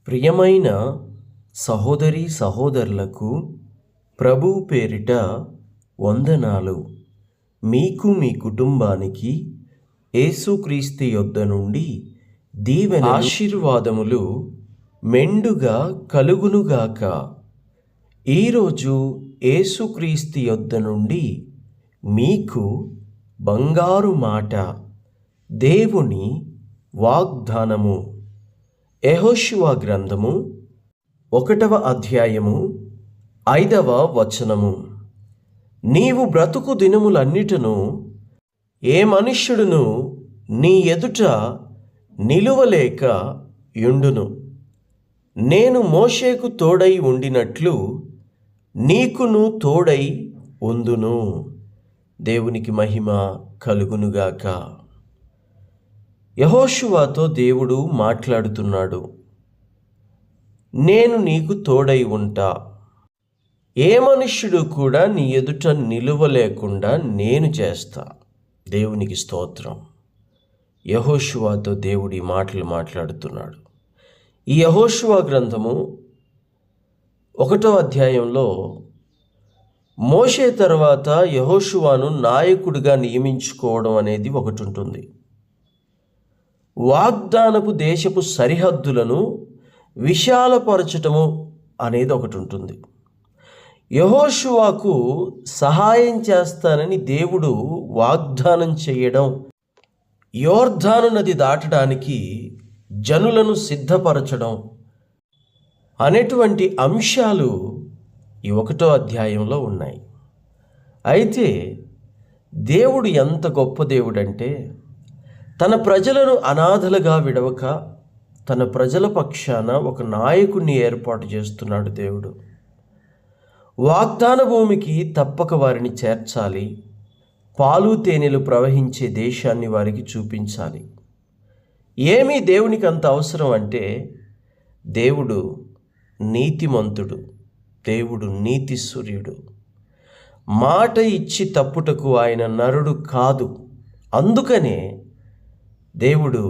ప్రియమైన సహోదరీ సహోదరులకు ప్రభువు పేరిట వందనాలు. మీకు మీ కుటుంబానికి యేసుక్రీస్తు యొద్ద నుండి దీవెన ఆశీర్వాదములు మెండుగా కలుగునుగాక. ఈరోజు యేసుక్రీస్తు యొద్ద నుండి మీకు బంగారు మాట, దేవుని వాగ్దానము. యెహోషువ గ్రంథము 1వ అధ్యాయము 5వ వచనము. నీవు బ్రతుకు దినములన్నిటను ఏ మనుష్యుడును నీ ఎదుట నిలువలేక యుండును. నేను మోషేకు తోడై ఉండినట్లు నీకును తోడై ఉందును. దేవునికి మహిమ కలుగునుగాక. యెహోషువతో దేవుడు మాట్లాడుతున్నాడు. నేను నీకు తోడై ఉంటా. ఏ మనుష్యుడు కూడా నీ ఎదుట నిలువలేకుండా నేను చేస్తా. దేవునికి స్తోత్రం. యెహోషువతో దేవుడి మాటలు మాట్లాడుతున్నాడు. ఈ యెహోషువ గ్రంథము 1వ అధ్యాయంలో మోషే తర్వాత యెహోషువను నాయకుడిగా నియమించుకోవడం అనేది ఒకటి ఉంటుంది. వాగ్దానపు దేశపు సరిహద్దులను విశాలపరచటము అనేది ఒకటి ఉంటుంది. యెహోషువకు సహాయం చేస్తానని దేవుడు వాగ్దానం చేయడం, యోర్దాను నది దాటడానికి జనులను సిద్ధపరచడం అనేటువంటి అంశాలు ఈ 1వ అధ్యాయంలో ఉన్నాయి. అయితే దేవుడు ఎంత గొప్ప దేవుడంటే, తన ప్రజలను అనాథలుగా విడవక తన ప్రజల పక్షాన ఒక నాయకుడిని ఏర్పాటు చేస్తున్నాడు దేవుడు. వాగ్దాన భూమికి తప్పక వారిని చేర్చాలి. పాలు తేనెలు ప్రవహించే దేశాన్ని వారికి చూపించాలి. ఏమీ దేవునికి అంత అవసరం అంటే, దేవుడు నీతిమంతుడు, దేవుడు నీతి సూర్యుడు. మాట ఇచ్చి తప్పుటకు ఆయన నరుడు కాదు. అందుకనే దేవుడు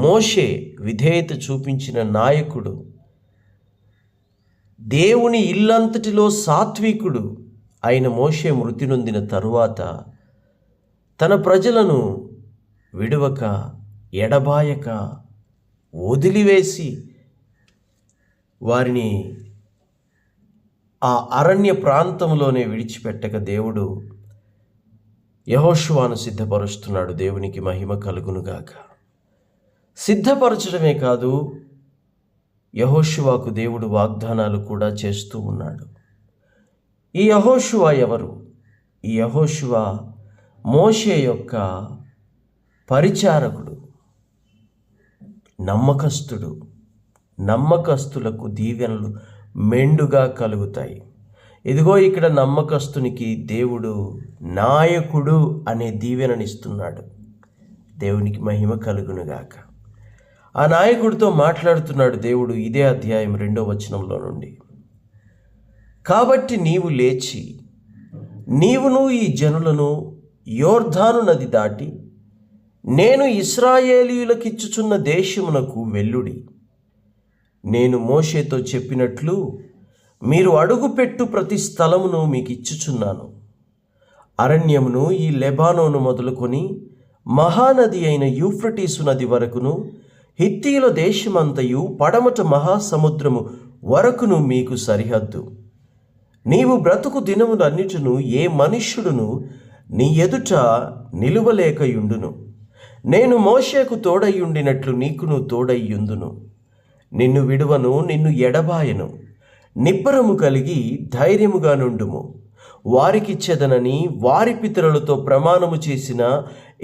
మోషే విధేయత చూపించిన నాయకుడు, దేవుని ఇల్లంతటిలో సాత్వికుడు అయిన మోషే మృతి నొందిన తరువాత తన ప్రజలను విడవక, ఎడబాయక, వదిలివేసి వారిని ఆ అరణ్య ప్రాంతంలోనే విడిచిపెట్టక దేవుడు యెహోషువను సిద్ధపరుస్తున్నాడు. దేవునికి మహిమ కలుగునుగాక. సిద్ధపరచడమే కాదు, యెహోషువకు దేవుడు వాగ్దానాలు కూడా చేస్తూ ఉన్నాడు. ఈ యెహోషువ ఎవరు? ఈ యెహోషువ మోషే యొక్క పరిచారకుడు, నమ్మకస్తుడు. నమ్మకస్తులకు దీవెనలు మెండుగా కలుగుతాయి. ఇదిగో ఇక్కడ నమ్మకస్తునికి దేవుడు నాయకుడు అనే దీవెననిస్తున్నాడు. దేవునికి మహిమ కలుగునుగాక. ఆ నాయకుడితో మాట్లాడుతున్నాడు దేవుడు ఇదే అధ్యాయం 2వ వచనంలో నుండి. కాబట్టి నీవు లేచి, నీవును ఈ జనులను యోర్దాను నది దాటి నేను ఇశ్రాయేలీయులకిచ్చుచున్న దేశమునకు వెళ్ళుడి. నేను మోషేతో చెప్పినట్లు మీరు అడుగుపెట్టు ప్రతి స్థలమును మీకు ఇచ్చుచున్నాను. అరణ్యమును ఈ లెబానోను మొదలుకొని మహానది అయిన యూఫ్రటీసు నది వరకును, హిత్తీయుల దేశమంతయు పడమట మహాసముద్రము వరకును మీకు సరిహద్దు. నీవు బ్రతుకు దినములన్నిటిను ఏ మనుష్యుడును నీ ఎదుట నిలువలేకయుండును. నేను మోషేకు తోడయ్యుండినట్లు నీకును తోడయ్యుందును. నిన్ను విడువను, నిన్ను ఎడబాయను. నిబ్బరము కలిగి ధైర్యముగా నుండుము. వారికిచ్చెదనని వారి పితరులతో ప్రమాణము చేసిన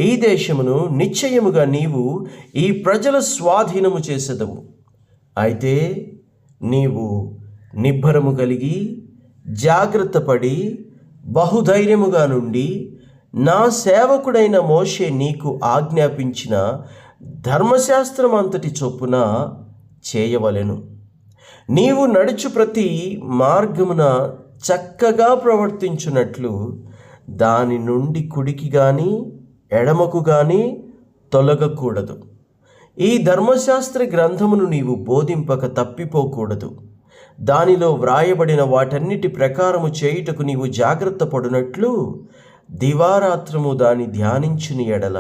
ఈ దేశమును నిశ్చయముగా నీవు ఈ ప్రజల స్వాధీనము చేసెదము. అయితే నీవు నిబ్బరము కలిగి జాగ్రత్తపడి బహుధైర్యముగా నుండి నా సేవకుడైన మోషే నీకు ఆజ్ఞాపించిన ధర్మశాస్త్రం అంతటి చొప్పున చేయవలెను. నీవు నడుచు ప్రతి మార్గమున చక్కగా ప్రవర్తించున్నట్లు దాని నుండి కుడికి గాని ఎడమకు గాని తొలగకూడదు. ఈ ధర్మశాస్త్ర గ్రంథమును నీవు బోధింపక తప్పిపోకూడదు. దానిలో వ్రాయబడిన వాటన్నిటి ప్రకారము చేయుటకు నీవు జాగ్రత్త పడునట్లు దివారాత్రము దాని ధ్యానించిన ఎడల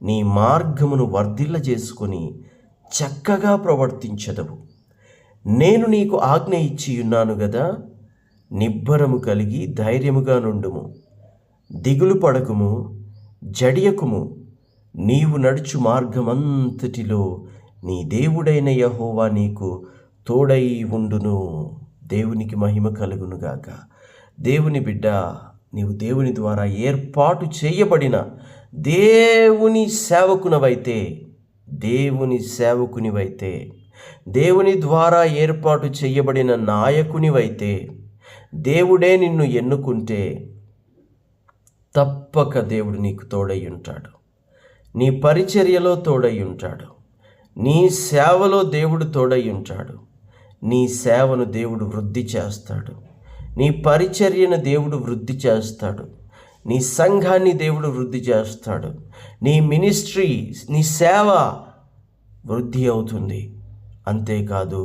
నీ మార్గమును వర్ధిల్లజేసుకొని చక్కగా ప్రవర్తించదవు. నేను నీకు ఆజ్ఞ ఇచ్చి ఉన్నాను గదా, నిబ్బరము కలిగి ధైర్యముగా నుండుము. దిగులు పడకుము, జడియకుము. నీవు నడుచు మార్గమంతటిలో నీ దేవుడైన యెహోవా నీకు తోడై ఉండును. దేవునికి మహిమ కలుగునుగాక. దేవుని బిడ్డ, నీవు దేవుని ద్వారా ఏర్పాటు చేయబడిన దేవుని సేవకునివైతే, దేవుని ద్వారా ఏర్పాటు చేయబడిన నాయకునివైతే, దేవుడే నిన్ను ఎన్నుకుంటే తప్పక దేవుడు నీకు తోడై ఉంటాడు. నీ పరిచర్యలో తోడై ఉంటాడు. నీ సేవలో దేవుడు తోడై ఉంటాడు. నీ సేవను దేవుడు వృద్ధి చేస్తాడు. నీ పరిచర్యను దేవుడు వృద్ధి చేస్తాడు. నీ సంఘాన్ని దేవుడు వృద్ధి చేస్తాడు. నీ మినిస్ట్రీ, నీ సేవ వృద్ధి అవుతుంది. అంతేకాదు,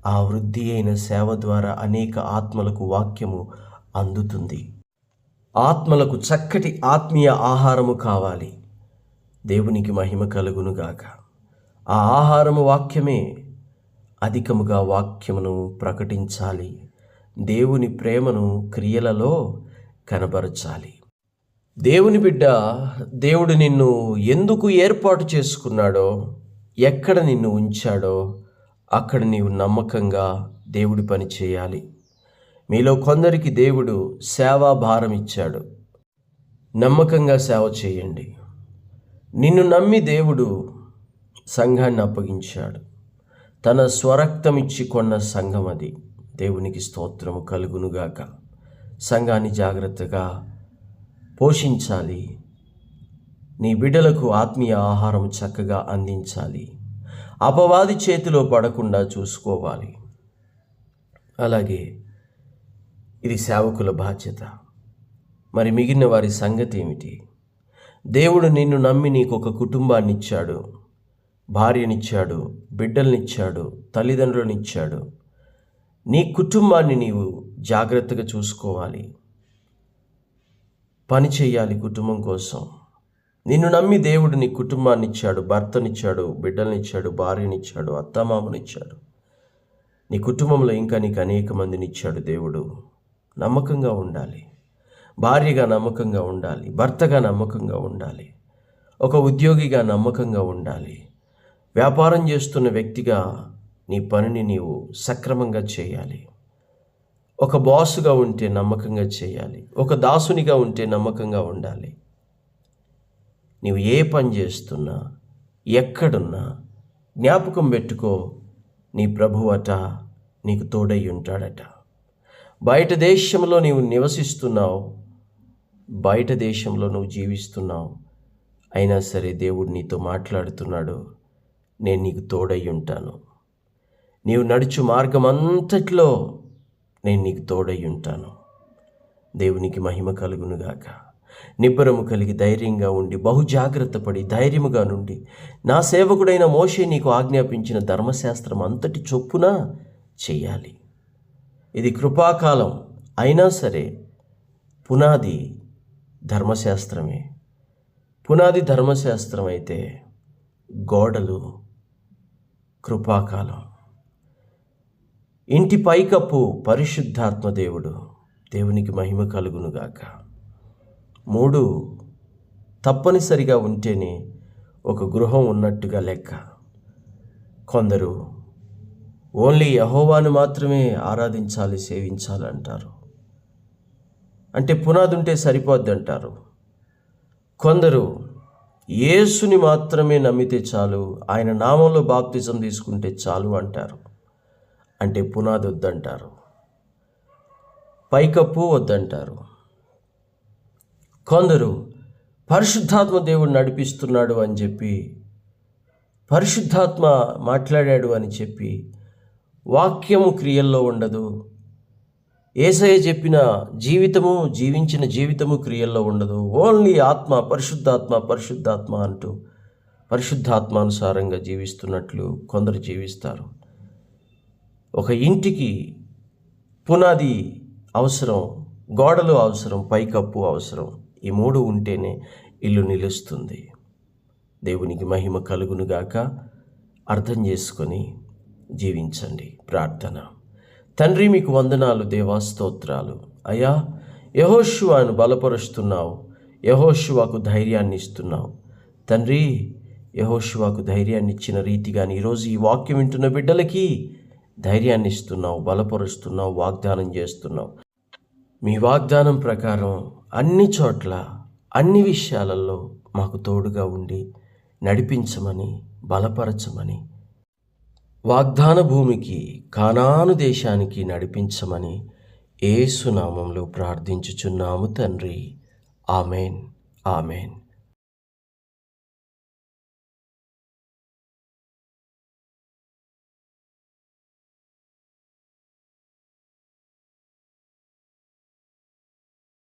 ఆ వృద్ధి అయిన సేవ ద్వారా అనేక ఆత్మలకు వాక్యము అందుతుంది. ఆత్మలకు చక్కటి ఆత్మీయ ఆహారము కావాలి. దేవునికి మహిమ కలుగునుగాక. ఆ ఆహారము వాక్యమే. అధికముగా వాక్యమును ప్రకటించాలి. దేవుని ప్రేమను క్రియలలో కనబరచాలి. దేవుని బిడ్డ, దేవుడు నిన్ను ఎందుకు ఏర్పాటు చేసుకున్నాడో, ఎక్కడ నిన్ను ఉంచాడో అక్కడ నీవు నమ్మకంగా దేవుడి పని చేయాలి. మీలో కొందరికి దేవుడు సేవా భారం ఇచ్చాడు. నమ్మకంగా సేవ చేయండి. నిన్ను నమ్మి దేవుడు సంఘాన్ని అప్పగించాడు. తన స్వరక్తం ఇచ్చి కొన్న సంఘం అది. దేవునికి స్తోత్రము కలుగునుగాక. సంఘాన్ని జాగ్రత్తగా పోషించాలి. నీ బిడ్డలకు ఆత్మీయ ఆహారం చక్కగా అందించాలి. అపవాది చేతిలో పడకుండా చూసుకోవాలి. అలాగే ఇది సేవకుల బాధ్యత. మరి మిగిలిన వారి సంగతి ఏమిటి? దేవుడు నిన్ను నమ్మి నీకు ఒక కుటుంబాన్ని ఇచ్చాడు, భార్యనిచ్చాడు, బిడ్డలనిచ్చాడు, తల్లిదండ్రులనిచ్చాడు. నీ కుటుంబాన్ని నీవు జాగ్రత్తగా చూసుకోవాలి. పని చేయాలి కుటుంబం కోసం. నిన్ను నమ్మి దేవుడు నీ కుటుంబాన్ని ఇచ్చాడు, భర్తనిచ్చాడు, బిడ్డలనిచ్చాడు, భార్యనిచ్చాడు, అత్తమామనిచ్చాడు. నీ కుటుంబంలో ఇంకా నీకు అనేక మందిని ఇచ్చాడు దేవుడు. నమ్మకంగా ఉండాలి. భార్యగా నమ్మకంగా ఉండాలి. భర్తగా నమ్మకంగా ఉండాలి. ఒక ఉద్యోగిగా నమ్మకంగా ఉండాలి. వ్యాపారం చేస్తున్న వ్యక్తిగా నీ పనిని నీవు సక్రమంగా చేయాలి. ఒక బాసుగా ఉంటే నమ్మకంగా చేయాలి. ఒక దాసునిగా ఉంటే నమ్మకంగా ఉండాలి. నీవు ఏ పని చేస్తున్నా, ఎక్కడున్నా జ్ఞాపకం పెట్టుకో, నీ ప్రభువట నీకు తోడై ఉంటాడట. బయట దేశంలో నీవు నివసిస్తున్నావు, బయట దేశంలో నువ్వు జీవిస్తున్నావు, అయినా సరే దేవుడు నీతో మాట్లాడుతున్నాడు. నేను నీకు తోడై ఉంటాను. నీవు నడుచు మార్గం అంతట్లో నేను నీకు తోడై ఉంటాను. దేవునికి మహిమ కలుగునుగాక. నిబ్బరము కలిగి ధైర్యంగా ఉండి, బహుజాగ్రత్త పడి ధైర్యముగా నుండి, నా సేవకుడైన మోషే నీకు ఆజ్ఞాపించిన ధర్మశాస్త్రం అంతటి చొప్పున చెయ్యాలి. ఇది కృపాకాలం అయినా సరే పునాది ధర్మశాస్త్రమే. పునాది ధర్మశాస్త్రం అయితే గోడలు కృపాకాలం. ఇంటి పైకప్పు పరిశుద్ధాత్మ దేవుడు. దేవునికి మహిమ కలుగునుగాక. 3 తప్పనిసరిగా ఉంటేనే ఒక గృహం ఉన్నట్టుగా లెక్క. కొందరు ఓన్లీ యెహోవాను మాత్రమే ఆరాధించాలి, సేవించాలి అంటారు. అంటే పునాది ఉంటే సరిపోద్ది అంటారు. కొందరు యేసుని మాత్రమే నమ్మితే చాలు, ఆయన నామంలో బాప్తిజం తీసుకుంటే చాలు అంటారు. అంటే పునాది వద్దంటారు, పైకప్పు వద్దంటారు. కొందరు పరిశుద్ధాత్మ దేవుడు నడిపిస్తున్నాడు అని చెప్పి, పరిశుద్ధాత్మ మాట్లాడాడు అని చెప్పి వాక్యము క్రియల్లో ఉండదు. యేసయ్య చెప్పిన జీవితము, జీవించిన జీవితము క్రియల్లో ఉండదు. ఓన్లీ ఆత్మ, పరిశుద్ధాత్మ, పరిశుద్ధాత్మ అంటూ పరిశుద్ధాత్మానుసారంగా జీవిస్తున్నట్లు కొందరు జీవిస్తారు. ఒక ఇంటికి పునాది అవసరం, గోడలు అవసరం, పైకప్పు అవసరం. ఈ 3 ఉంటేనే ఇల్లు నిలుస్తుంది. దేవునికి మహిమ కలుగునుగాక. అర్థం చేసుకొని జీవించండి. ప్రార్థన. తండ్రి, మీకు వందనాలు దేవా, స్తోత్రాలు అయ్యా. యెహోషువను బలపరుస్తున్నావు, యెహోషువకు ధైర్యాన్ని ఇస్తున్నావు తండ్రి. యెహోషువకు ధైర్యాన్ని ఇచ్చిన రీతిగాని ఈరోజు ఈ వాక్యం వింటున్న బిడ్డలకి ధైర్యాన్ని ఇస్తున్నావు, బలపరుస్తున్నావు, వాగ్దానం చేస్తున్నావు. మీ వాగ్దానం ప్రకారం అన్ని చోట్ల, అన్ని విషయాలలో మాకు తోడుగా ఉండి నడిపించమని, బలపరచమని, వాగ్దాన భూమికి, కానాను దేశానికి నడిపించమని యేసు నామములో ప్రార్థించుచున్నాము తండ్రి. Amen, amen.